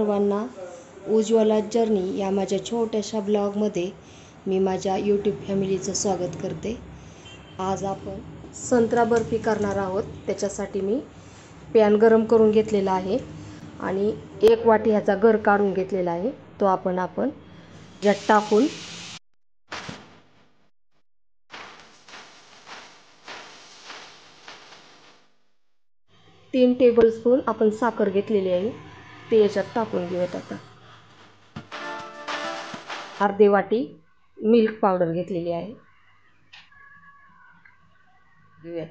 सर्वांना उज्ज्वला जर्नी या माझ्या छोट्याशा ब्लॉगमध्ये मी माझ्या यूट्यूब फॅमिलीचं स्वागत करते। आज आपण संत्रा बर्फी करणार आहोत। त्याच्यासाठी मी पॅन गरम करून घेतलेला आहे आणि 1 वाटी ह्याचा गर काढून घेतलेला आहे। तो आपण यात टाकून तीन टेबलस्पून आपण साखर घेतलेली आहे ते याच्यात टाकून घेऊयात। आता अर्धी वाटी मिल्क पावडर घेतलेली आहे घेऊयात।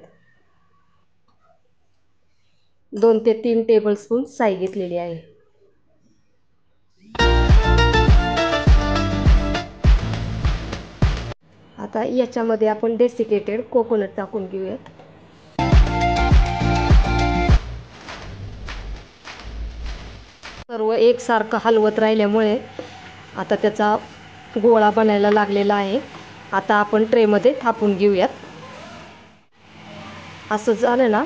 2 ते 3 टेबलस्पून साई घेतलेली आहे। आता याच्यामध्ये आपण डेसिकेटेड कोकोनट टाकून घेऊयात। सर्व एकसारखं हलवत राहिल्यामुळे आता त्याचा गोळा बनायला लागलेला आहे। आता आपण ट्रेमध्ये थापून घेऊयात। असं झालं ना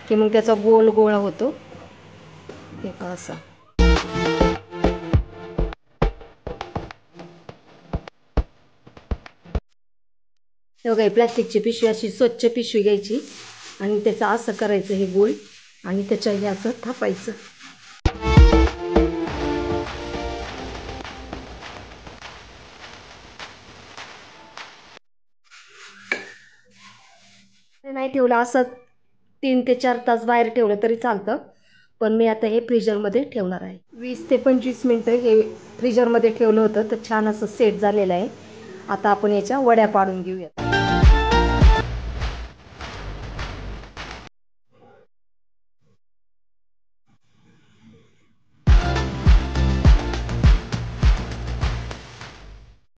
की मग त्याचा गोल गोळा होतो हे का असा। बघा प्लास्टिकची पिशवी अशी स्वच्छ पिशवी घ्यायची आणि त्याचं असं करायचं हे गोल आणि त्याच्या हे असं थापायचं। नाही ठेवलं असं 3 ते 4 तास बाहेर ठेवलं तरी चालतं, पण मी आता हे फ्रीजरमध्ये ठेवणार आहे। 20 ते 25 मिनिटं हे फ्रीजरमध्ये ठेवलं होतं तर छान असं सेट झालेलं आहे। आता आपण याच्या वड्या पाडून घेऊयात।